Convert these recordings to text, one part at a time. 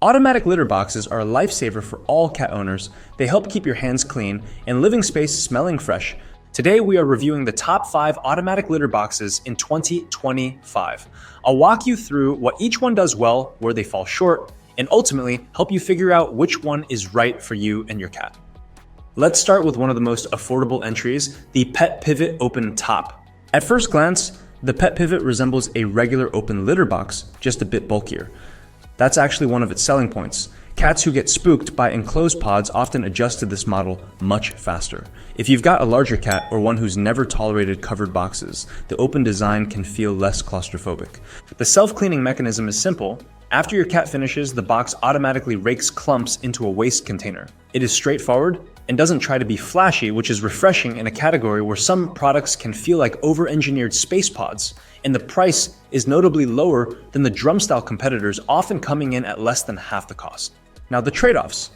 Automatic litter boxes are a lifesaver for all cat owners. They help keep your hands clean and living space smelling fresh. Today we are reviewing the top 5 automatic litter boxes in 2025. I'll walk you through what each one does well, where they fall short, and ultimately help you figure out which one is right for you and your cat. Let's start with one of the most affordable entries, the Pet Pivot Open Top. At first glance, the Pet Pivot resembles a regular open litter box, just a bit bulkier. That's actually one of its selling points. Cats who get spooked by enclosed pods often adjust to this model much faster. If you've got a larger cat or one who's never tolerated covered boxes, the open design can feel less claustrophobic. The self-cleaning mechanism is simple. After your cat finishes, the box automatically rakes clumps into a waste container. It is straightforward and doesn't try to be flashy, which is refreshing in a category where some products can feel like over-engineered space pods, and the price is notably lower than the drum-style competitors, often coming in at less than half the cost. Now, the trade-offs.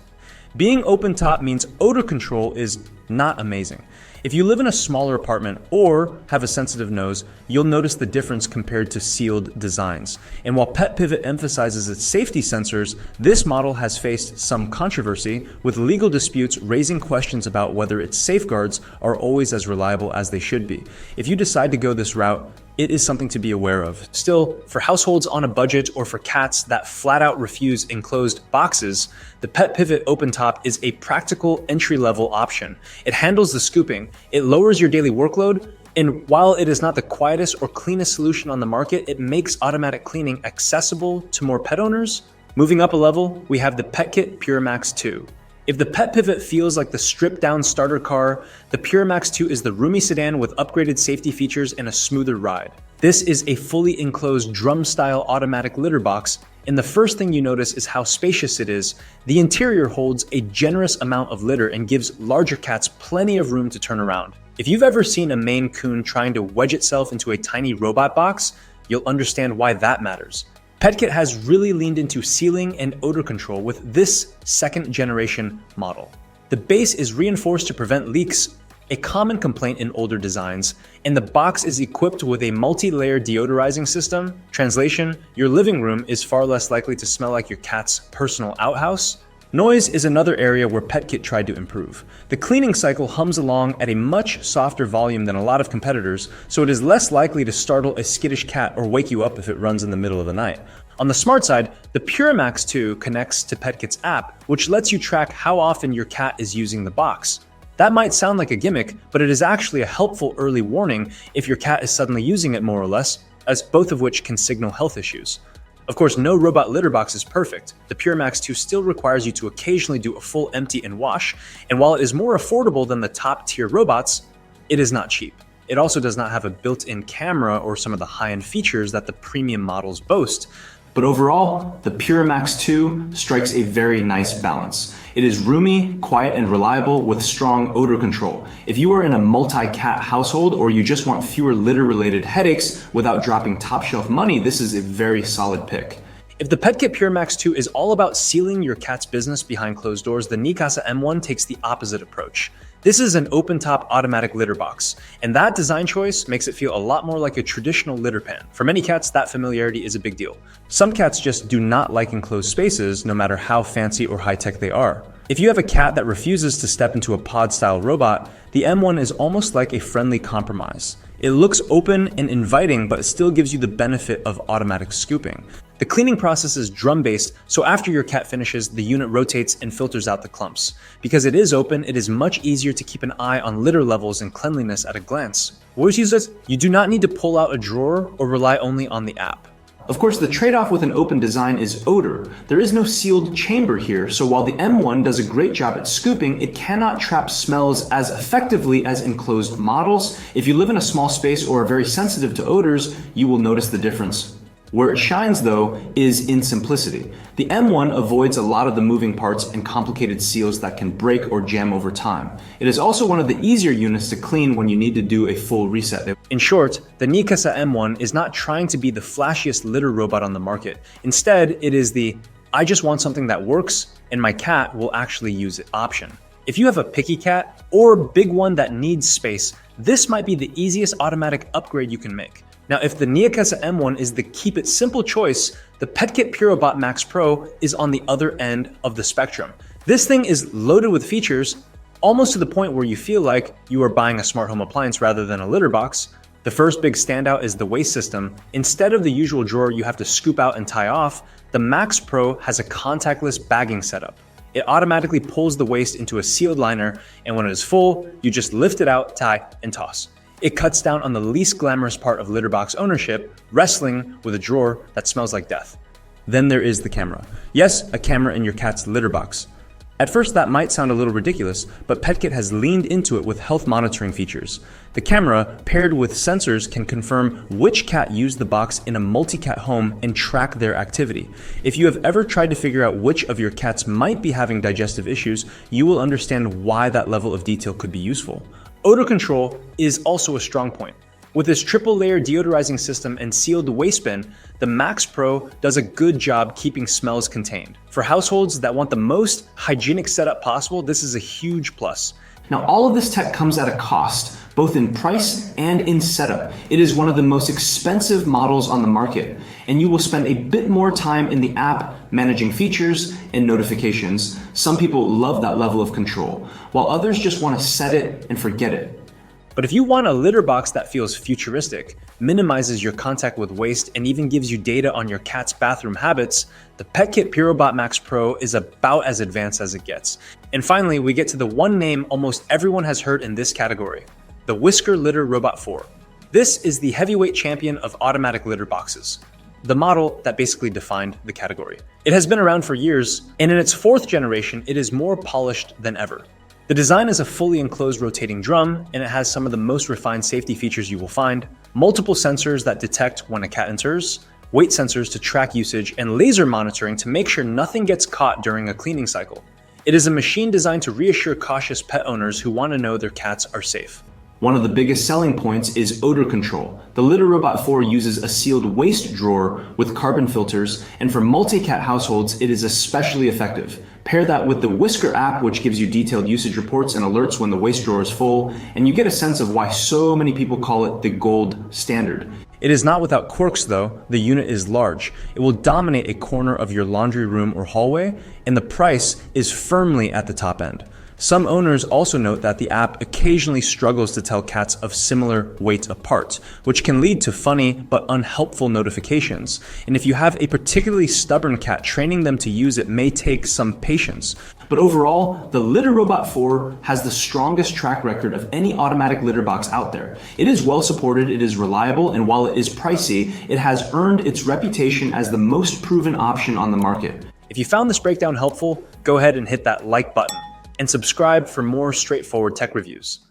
Being open top means odor control is not amazing. If you live in a smaller apartment or have a sensitive nose, you'll notice the difference compared to sealed designs. And while Pet Pivot emphasizes its safety sensors, this model has faced some controversy, with legal disputes raising questions about whether its safeguards are always as reliable as they should be. If you decide to go this route, it is something to be aware of. Still, for households on a budget or for cats that flat out refuse enclosed boxes, the Pet Pivot Open Top is a practical entry-level option. It handles the scooping, it lowers your daily workload, and while it is not the quietest or cleanest solution on the market, it makes automatic cleaning accessible to more pet owners. Moving up a level, we have the PetKit PureMax 2. If the Pet Pivot feels like the stripped-down starter car, the PureMax 2 is the roomy sedan with upgraded safety features and a smoother ride. This is a fully enclosed drum-style automatic litter box, and the first thing you notice is how spacious it is. The interior holds a generous amount of litter and gives larger cats plenty of room to turn around. If you've ever seen a Maine Coon trying to wedge itself into a tiny robot box, you'll understand why that matters. PetKit has really leaned into sealing and odor control with this second-generation model. The base is reinforced to prevent leaks, a common complaint in older designs, and the box is equipped with a multi-layer deodorizing system. Translation: your living room is far less likely to smell like your cat's personal outhouse. Noise is another area where PetKit tried to improve. The cleaning cycle hums along at a much softer volume than a lot of competitors, so it is less likely to startle a skittish cat or wake you up if it runs in the middle of the night. On the smart side, the PureMax 2 connects to PetKit's app, which lets you track how often your cat is using the box. That might sound like a gimmick, but it is actually a helpful early warning if your cat is suddenly using it more or less, as both of which can signal health issues. Of course, no robot litter box is perfect. The PureMax 2 still requires you to occasionally do a full empty and wash, and while it is more affordable than the top-tier robots, it is not cheap. It also does not have a built-in camera or some of the high-end features that the premium models boast. But overall, the PureMax 2 strikes a very nice balance. It is roomy, quiet, and reliable with strong odor control. If you are in a multi-cat household or you just want fewer litter-related headaches without dropping top-shelf money, this is a very solid pick. If the PetKit PureMax 2 is all about sealing your cat's business behind closed doors, the Nikasa M1 takes the opposite approach. This is an open-top automatic litter box, and that design choice makes it feel a lot more like a traditional litter pan. For many cats, that familiarity is a big deal. Some cats just do not like enclosed spaces, no matter how fancy or high-tech they are. If you have a cat that refuses to step into a pod-style robot, the M1 is almost like a friendly compromise. It looks open and inviting, but it still gives you the benefit of automatic scooping. The cleaning process is drum-based, so after your cat finishes, the unit rotates and filters out the clumps. Because it is open, it is much easier to keep an eye on litter levels and cleanliness at a glance. Voice users, you do not need to pull out a drawer or rely only on the app. Of course, the trade-off with an open design is odor. There is no sealed chamber here, so while the M1 does a great job at scooping, it cannot trap smells as effectively as enclosed models. If you live in a small space or are very sensitive to odors, you will notice the difference. Where it shines, though, is in simplicity. The M1 avoids a lot of the moving parts and complicated seals that can break or jam over time. It is also one of the easier units to clean when you need to do a full reset. In short, the Nikasa M1 is not trying to be the flashiest litter robot on the market. Instead, it is the "I just want something that works and my cat will actually use it" option. If you have a picky cat or big one that needs space, this might be the easiest automatic upgrade you can make. Now, if the Neokesa M1 is the keep it simple choice, the PetKit PuroBot Max Pro is on the other end of the spectrum. This thing is loaded with features, almost to the point where you feel like you are buying a smart home appliance rather than a litter box. The first big standout is the waste system. Instead of the usual drawer you have to scoop out and tie off, the Max Pro has a contactless bagging setup. It automatically pulls the waste into a sealed liner, and when it is full, you just lift it out, tie, and toss. It cuts down on the least glamorous part of litter box ownership, wrestling with a drawer that smells like death. Then there is the camera. Yes, a camera in your cat's litter box. At first that might sound a little ridiculous, but PetKit has leaned into it with health monitoring features. The camera, paired with sensors, can confirm which cat used the box in a multi-cat home and track their activity. If you have ever tried to figure out which of your cats might be having digestive issues, you will understand why that level of detail could be useful. Odor control is also a strong point. With this triple-layer deodorizing system and sealed waste bin, the Max Pro does a good job keeping smells contained. For households that want the most hygienic setup possible, this is a huge plus. Now, all of this tech comes at a cost, both in price and in setup. It is one of the most expensive models on the market, and you will spend a bit more time in the app managing features and notifications. Some people love that level of control, while others just want to set it and forget it. But if you want a litter box that feels futuristic, minimizes your contact with waste, and even gives you data on your cat's bathroom habits, the PetKit PuroBot Max Pro is about as advanced as it gets. And finally, we get to the one name almost everyone has heard in this category, the Whisker Litter Robot 4. This is the heavyweight champion of automatic litter boxes, the model that basically defined the category. It has been around for years, and in its fourth generation, it is more polished than ever. The design is a fully enclosed rotating drum, and it has some of the most refined safety features you will find, multiple sensors that detect when a cat enters, weight sensors to track usage, and laser monitoring to make sure nothing gets caught during a cleaning cycle. It is a machine designed to reassure cautious pet owners who want to know their cats are safe. One of the biggest selling points is odor control. The Litter Robot 4 uses a sealed waste drawer with carbon filters, and for multi-cat households, it is especially effective. Pair that with the Whisker app, which gives you detailed usage reports and alerts when the waste drawer is full, and you get a sense of why so many people call it the gold standard. It is not without quirks though. The unit is large. It will dominate a corner of your laundry room or hallway, and the price is firmly at the top end. Some owners also note that the app occasionally struggles to tell cats of similar weight apart, which can lead to funny but unhelpful notifications. And if you have a particularly stubborn cat, training them to use it may take some patience. But overall, the Litter Robot 4 has the strongest track record of any automatic litter box out there. It is well supported, it is reliable, and while it is pricey, it has earned its reputation as the most proven option on the market. If you found this breakdown helpful, go ahead and hit that like button and subscribe for more straightforward tech reviews.